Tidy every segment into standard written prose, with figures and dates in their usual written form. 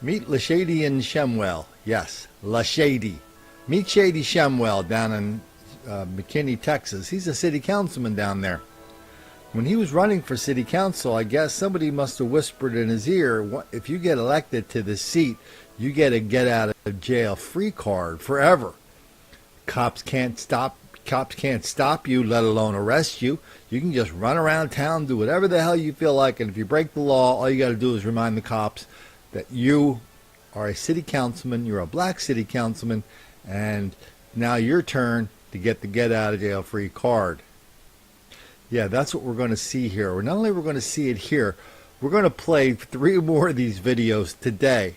Meet Lashadian Shemwell. Yes, Lashady. Meet Shady Shemwell down in McKinney, Texas. He's a city councilman down there. When he was running for city council, I guess somebody must have whispered in his ear, if you get elected to this seat, you get a get out of jail free card forever. Cops can't stop you, let alone arrest you. You can just run around town, do whatever the hell you feel like, and if you break the law, all you got to do is remind the cops that you are a city councilman, you're a black city councilman, and now your turn to get the get out of jail free card. Yeah, that's what we're going to see here. Not only are we going to see it here, we're going to play 3 more of these videos today.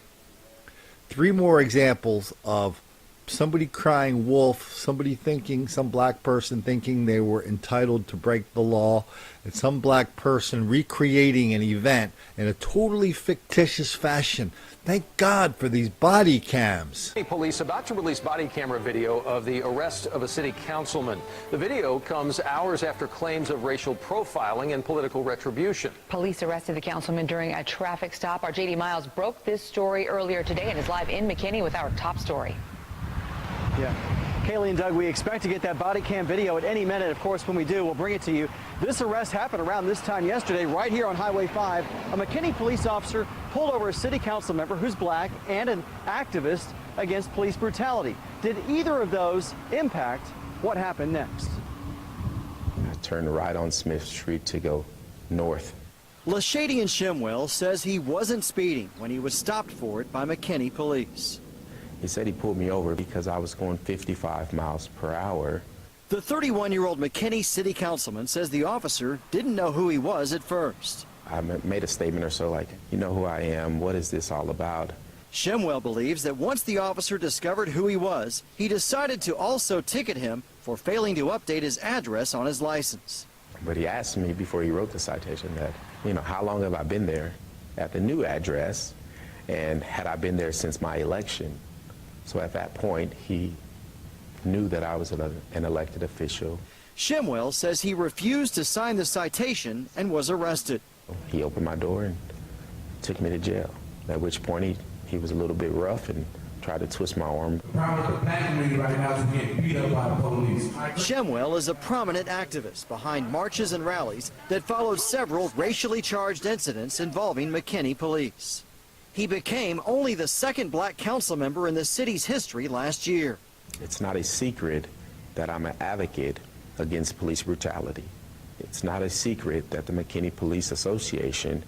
3 more examples of somebody crying wolf, some black person thinking they were entitled to break the law, and some black person recreating an event in a totally fictitious fashion. Thank God for these body cams. Police about to release body camera video of the arrest of a city councilman. The video comes hours after claims of racial profiling and political retribution. Police arrested the councilman during a traffic stop. Our JD Miles broke this story earlier today and is live in McKinney with our top story. Yeah. Kaylee and Doug, we expect to get that body cam video at any minute. Of course, when we do, we'll bring it to you. This arrest happened around this time yesterday, right here on Highway 5. A McKinney police officer pulled over a city council member who's black and an activist against police brutality. Did either of those impact what happened next? I turned right on Smith Street to go north. Lashadian Shemwell says he wasn't speeding when he was stopped for it by McKinney police. He said he pulled me over because I was going 55 miles per hour. The 31-year-old McKinney city councilman says the officer didn't know who he was at first. I made a statement or so like, you know who I am, what is this all about? Shemwell believes that once the officer discovered who he was, he decided to also ticket him for failing to update his address on his license. But he asked me before he wrote the citation that, how long have I been there at the new address, and had I been there since my election? So at that point, he knew that I was an elected official. Shemwell says he refused to sign the citation and was arrested. He opened my door and took me to jail, at which point he was a little bit rough and tried to twist my arm. Shemwell is a prominent activist behind marches and rallies that followed several racially charged incidents involving McKinney police. He became only the 2nd black council member in the city's history last year. It's not a secret that I'm an advocate against police brutality. It's not a secret that the McKinney Police Association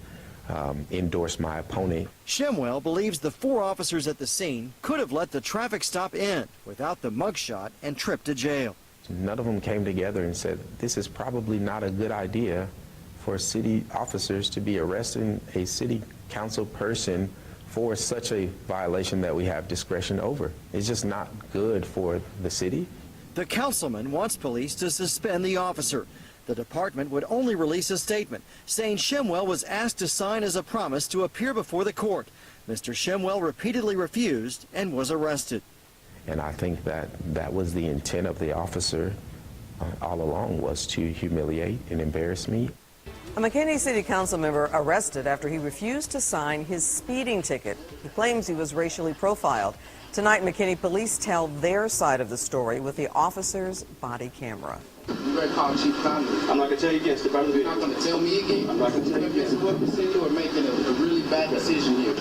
endorsed my opponent. Shemwell believes the 4 officers at the scene could have let the traffic stop end without the mugshot and trip to jail. None of them came together and said, this is probably not a good idea for city officers to be arresting a city council person for such a violation that we have discretion over. It's just not good for the city. The councilman wants police to suspend the officer. The department would only release a statement saying Shemwell was asked to sign as a promise to appear before the court. Mr. Shemwell repeatedly refused and was arrested. And I think that was the intent of the officer all along, was to humiliate and embarrass me. A McKinney City Council member arrested after he refused to sign his speeding ticket. He claims he was racially profiled. Tonight, McKinney police tell their side of the story with the officer's body camera. You better call Chief Conley. I'm not going to tell you again. You're not going to tell me again. I'm not going to tell you again. You are making a really bad decision here.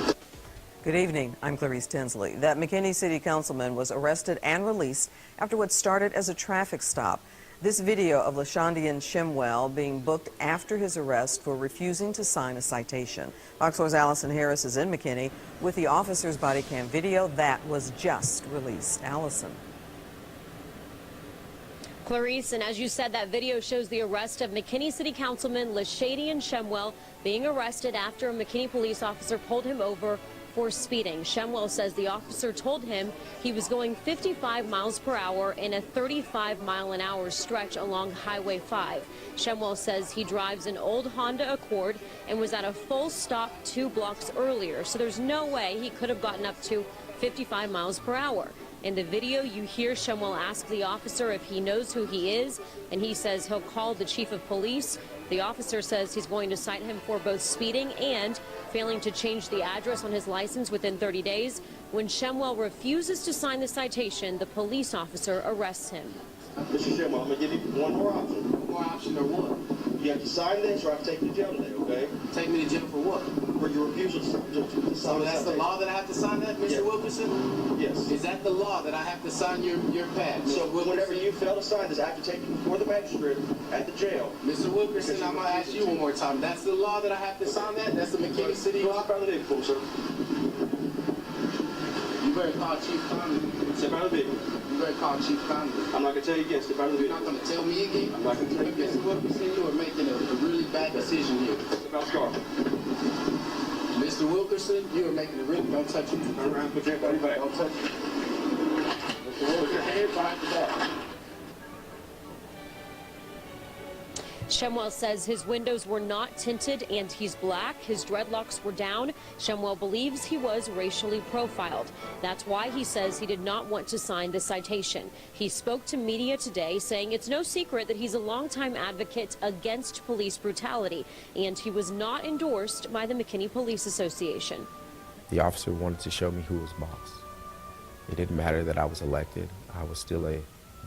Good evening. I'm Clarice Tinsley. That McKinney City Councilman was arrested and released after what started as a traffic stop. This video of Lashadian Shemwell being booked after his arrest for refusing to sign a citation. Fox 4's Allison Harris is in McKinney with the officer's body cam video that was just released. Allison. Clarice, and as you said, that video shows the arrest of McKinney City Councilman Lashadian Shemwell being arrested after a McKinney police officer pulled him over for speeding. Shemwell says the officer told him he was going 55 miles per hour in a 35-mile-an-hour stretch along Highway 5. Shemwell says he drives an old Honda Accord and was at a full stop 2 blocks earlier, so there's no way he could have gotten up to 55 miles per hour. In the video, you hear Shemwell ask the officer if he knows who he is, and he says he'll call the chief of police. The officer says he's going to cite him for both speeding and failing to change the address on his license within 30 days. When Shemwell refuses to sign the citation, the police officer arrests him. Mr. Shemwell, I'm going to give you one more option. One more option or what? You have to sign this or I have to take you to jail today, okay? Take me to jail for what? For your refusal to sign So the that's the citation. law that I have to sign that, Mr. Yeah. Wilkerson? Yes. Is that the law that I have to sign your pad? So Mr. Wilkerson? whenever you fail to sign this, I have to take you before the magistrate at the jail. Mr. Wilkerson, I'm going to ask you one more time. That's the law that I have to sign that? That's the McKinney City Go law? out front of the vehicle, sir. You better call Chief Conley. Step out of the vehicle. You better call Chief Conley. I'm not going to tell you again. Step out of the You're not vehicle. going to tell me again? I'm not going to tell you again. Mr. Wilkerson, you are making a really bad decision here. Step out, Scar. Mr. Wilkerson, you are making a really... Don't touch me. Turn around, put your body back. Don't touch me. Mr. Wilkerson, put your hands behind the back. Shemwell says his windows were not tinted and he's black. His dreadlocks were down. Shemwell believes he was racially profiled. That's why he says he did not want to sign the citation. He spoke to media today saying it's no secret that he's a longtime advocate against police brutality, and he was not endorsed by the McKinney Police Association. The officer wanted to show me who was boss. It didn't matter that I was elected. I was still a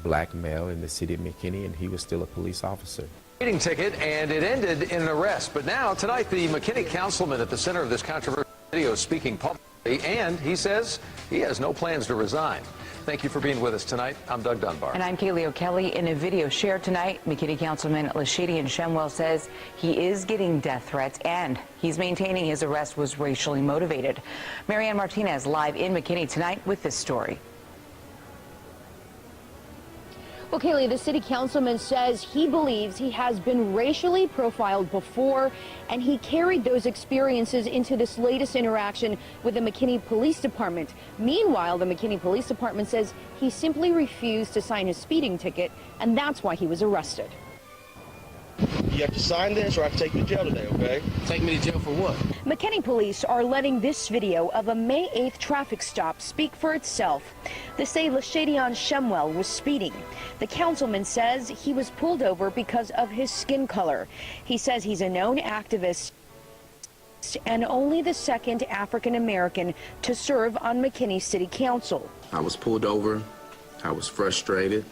black male in the city of McKinney, and he was still a police officer. Speeding ticket, and it ended in an arrest. But now, tonight, the McKinney councilman at the center of this controversial video is speaking publicly, and he says he has no plans to resign. Thank you for being with us tonight. I'm Doug Dunbar. And I'm Kaylee O'Kelly. In a video shared tonight, McKinney Councilman Lashadian Shemwell says he is getting death threats and he's maintaining his arrest was racially motivated. Marianne Martinez live in McKinney tonight with this story. Well, Kaylee, the city councilman says he believes he has been racially profiled before, and he carried those experiences into this latest interaction with the McKinney Police Department. Meanwhile, the McKinney Police Department says he simply refused to sign his speeding ticket, and that's why he was arrested. You have to sign this or I have to take you to jail today, okay? Take me to jail for what? McKinney police are letting this video of a May 8th traffic stop speak for itself. They say Lashadian Shemwell was speeding. The councilman says he was pulled over because of his skin color. He says he's a known activist and only the second African American to serve on McKinney City Council. I was pulled over. I was frustrated.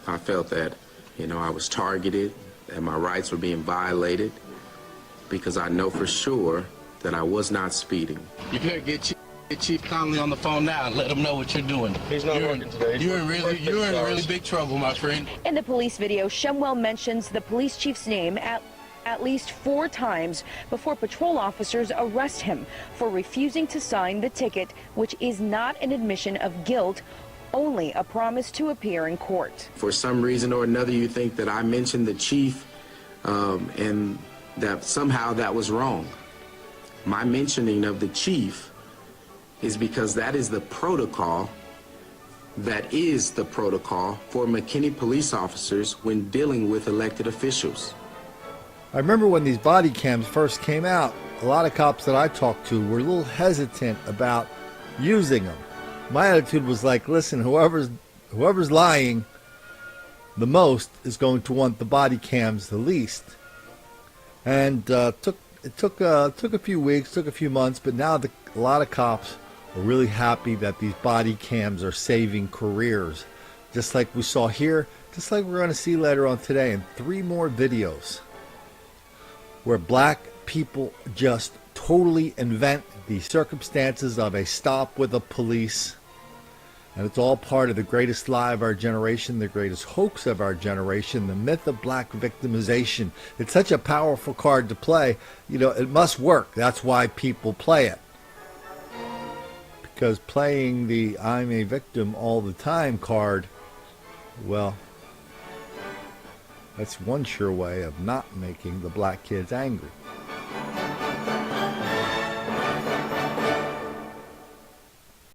I felt that, I was targeted, and my rights were being violated because I know for sure that I was not speeding. You better get Chief Conley on the phone now and let him know what you're doing. He's not working today. You're in really big trouble, my friend. In the police video, Shemwell mentions the police chief's name at least 4 times before patrol officers arrest him for refusing to sign the ticket, which is not an admission of guilt, only a promise to appear in court. For some reason or another, you think that I mentioned the chief and that somehow that was wrong. My mentioning of the chief is because that is the protocol. That is the protocol for McKinney police officers when dealing with elected officials. I remember when these body cams first came out, a lot of cops that I talked to were a little hesitant about using them. My attitude was like, listen, whoever's lying the most is going to want the body cams the least. And it took a few weeks, took a few months, but now a lot of cops are really happy that these body cams are saving careers. Just like we saw here, just like we're going to see later on today in 3 more videos where black people just totally invent the circumstances of a stop with the police. And it's all part of the greatest lie of our generation, the greatest hoax of our generation, the myth of black victimization. It's such a powerful card to play. It must work. That's why people play it. Because playing the I'm a victim all the time card, well, that's one sure way of not making the black kids angry.